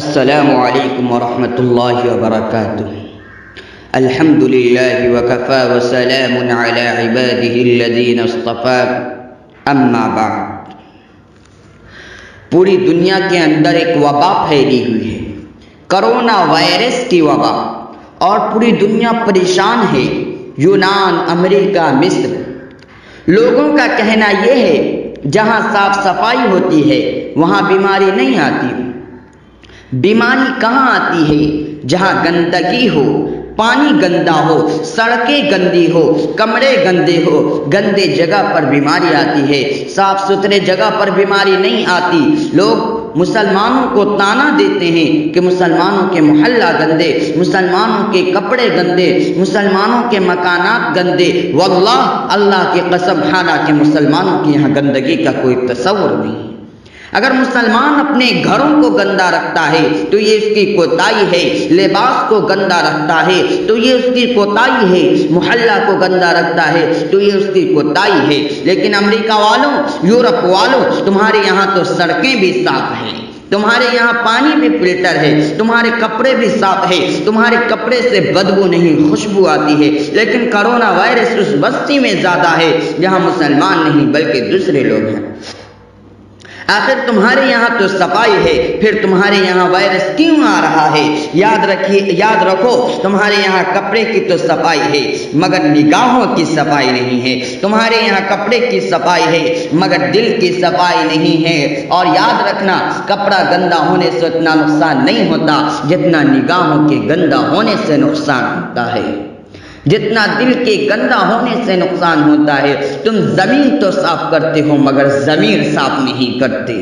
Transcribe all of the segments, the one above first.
السلام علیکم ورحمۃ اللہ وبرکاتہ الحمدللہ وکفى وسلام علی عباده الذین اصطفى اما بعد۔ پوری دنیا کے اندر ایک وبا پھیلی ہوئی ہے، کرونا وائرس کی وبا، اور پوری دنیا پریشان ہے۔ یونان، امریکہ، مصر، لوگوں کا کہنا یہ ہے جہاں صاف صفائی ہوتی ہے وہاں بیماری نہیں آتی۔ بیماری کہاں آتی ہے؟ جہاں گندگی ہو، پانی گندا ہو، سڑکیں گندی ہو، کمرے گندے ہو، گندے جگہ پر بیماری آتی ہے، صاف ستھرے جگہ پر بیماری نہیں آتی۔ لوگ مسلمانوں کو طعنہ دیتے ہیں کہ مسلمانوں کے محلہ گندے، مسلمانوں کے کپڑے گندے، مسلمانوں کے مکانات گندے۔ واللہ، اللہ کی قسم، حالانکہ مسلمانوں کی یہاں گندگی کا کوئی تصور نہیں۔ اگر مسلمان اپنے گھروں کو گندا رکھتا ہے تو یہ اس کی کوتاہی ہے، لباس کو گندا رکھتا ہے تو یہ اس کی کوتاہی ہے، محلہ کو گندا رکھتا ہے تو یہ اس کی کوتاہی ہے۔ لیکن امریکہ والوں، یورپ والوں، تمہارے یہاں تو سڑکیں بھی صاف ہیں، تمہارے یہاں پانی بھی فلٹر ہے، تمہارے کپڑے بھی صاف ہے، تمہارے کپڑے سے بدبو نہیں، خوشبو آتی ہے۔ لیکن کرونا وائرس اس بستی میں زیادہ ہے جہاں مسلمان نہیں بلکہ دوسرے لوگ ہیں۔ آخر تمہارے یہاں تو صفائی ہے، پھر تمہارے یہاں وائرس کیوں آ رہا ہے؟ یاد رکھو، تمہارے یہاں کپڑے کی تو صفائی ہے مگر نگاہوں کی صفائی نہیں ہے، تمہارے یہاں کپڑے کی صفائی ہے مگر دل کی صفائی نہیں ہے۔ اور یاد رکھنا، کپڑا گندا ہونے سے اتنا نقصان نہیں ہوتا جتنا نگاہوں کے گندا ہونے سے نقصان ہوتا ہے، جتنا دل کے گندا ہونے سے نقصان ہوتا ہے۔ تم زمین تو صاف کرتے ہو مگر ضمیر صاف نہیں کرتے۔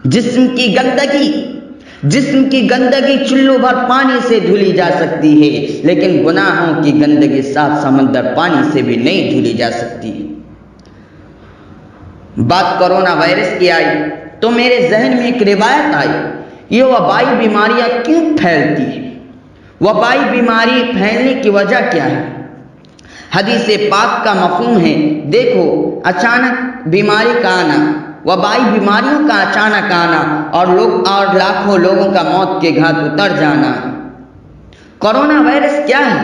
جسم کی گندگی چلو بھر پانی سے دھلی جا سکتی ہے، لیکن گناہوں کی گندگی 7 سمندر پانی سے بھی نہیں دھلی جا سکتی۔ بات کرونا وائرس کی آئی تو میرے ذہن میں ایک روایت آئی، یہ وبائی بیماریاں کیوں پھیلتی ہیں؟ وبائی بیماری پھیلنے کی وجہ کیا ہے؟ حدیث پاک کا مفہوم ہے، دیکھو، اچانک بیماری کا آنا، وبائی بیماریوں کا اچانک آنا اور لاکھوں لوگوں کا موت کے گھاٹ اتر جانا۔ کرونا وائرس کیا ہے؟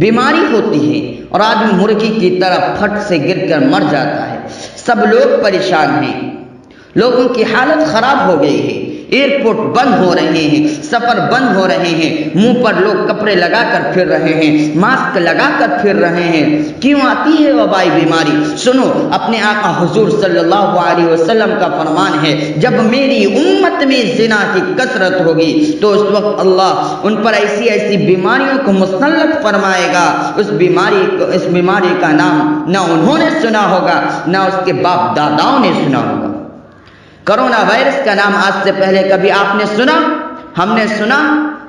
بیماری ہوتی ہے اور آدمی مرغی کی طرح پھٹ سے گر کر مر جاتا ہے۔ سب لوگ پریشان ہیں، لوگوں کی حالت خراب ہو گئی ہے، ایئرپورٹ بند ہو رہے ہیں، سفر بند ہو رہے ہیں، منہ پر لوگ کپڑے لگا کر پھر رہے ہیں، ماسک لگا کر پھر رہے ہیں۔ کیوں آتی ہے وبائی بیماری؟ سنو، اپنے آقا حضور صلی اللہ علیہ وسلم کا فرمان ہے، جب میری امت میں زنا کی کثرت ہوگی تو اس وقت اللہ ان پر ایسی بیماریوں کو مسلط فرمائے گا، اس بیماری کا نام نہ انہوں نے سنا ہوگا نہ اس کے باپ داداؤں نے سنا ہوگا۔ کرونا وائرس کا نام آج سے پہلے کبھی آپ نے سنا؟ ہم نے سنا،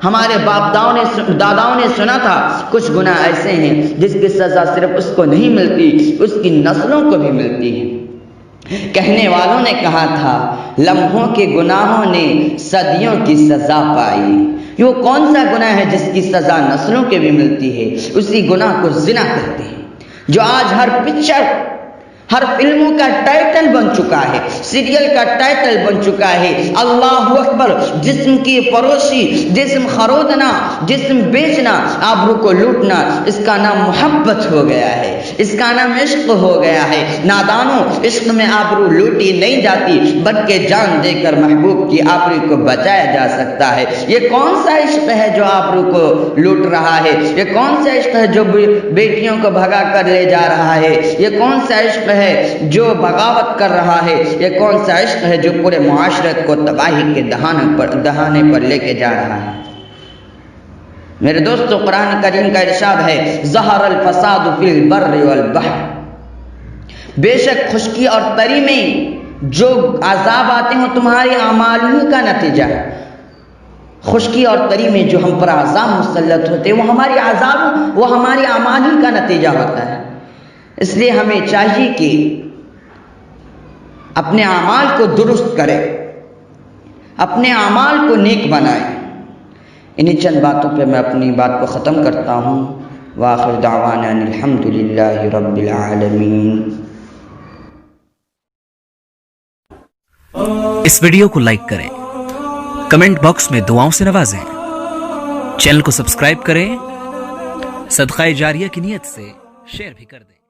ہمارے باپ داداؤں نے سنا تھا۔ کچھ گناہ ایسے ہیں جس کی سزا صرف اس کو نہیں ملتی، اس کی نسلوں کو بھی ملتی ہے۔ کہنے والوں نے کہا تھا، لمحوں کے گناہوں نے صدیوں کی سزا پائی۔ یہ کون سا گناہ ہے جس کی سزا نسلوں کے بھی ملتی ہے؟ اسی گناہ کو زنا کہتے ہیں، جو آج ہر پکچر، ہر فلموں کا ٹائٹل بن چکا ہے، سیریل کا ٹائٹل بن چکا ہے۔ اللہ اکبر! جسم کی فروشی، جسم خرودنا، جسم بیچنا، آبرو کو لوٹنا، اس کا نام محبت ہو گیا ہے، اس کا نام عشق ہو گیا ہے۔ نادانوں، عشق میں آبرو لوٹی نہیں جاتی بلکہ جان دے کر محبوب کی آبرو کو بچایا جا سکتا ہے۔ یہ کون سا عشق ہے جو آبرو کو لوٹ رہا ہے؟ یہ کون سا عشق ہے جو بیٹیوں کو بھگا کر لے جا رہا ہے؟ یہ کون سا عشق ہے جو بغاوت کر رہا ہے؟ یہ کون سا عشق ہے جو پورے معاشرت کو تباہی کے دہانے پر لے کے جا رہا ہے؟ میرے دوستو، قرآن کریم کا ارشاد ہے، ظہر الفساد فی البر والبحر، بے شک خشکی اور تری میں جو عذاب آتے ہیں تمہارے اعمال ہی کا نتیجہ ہے۔ خشکی اور تری میں جو ہم پر عذاب مسلط ہوتے ہیں وہ ہماری اعمال ہی کا نتیجہ ہوتا ہے۔ اس لیے ہمیں چاہیے کہ اپنے اعمال کو درست کریں، اپنے اعمال کو نیک بنائیں۔ انہی چند باتوں پہ میں اپنی بات کو ختم کرتا ہوں. وآخر دعوانا ان الحمد للہ رب العالمین. اس ویڈیو کو لائک کریں، کمنٹ باکس میں دعاؤں سے نوازیں، چینل کو سبسکرائب کریں، صدقہ جاریہ کی نیت سے شیئر بھی کر دیں.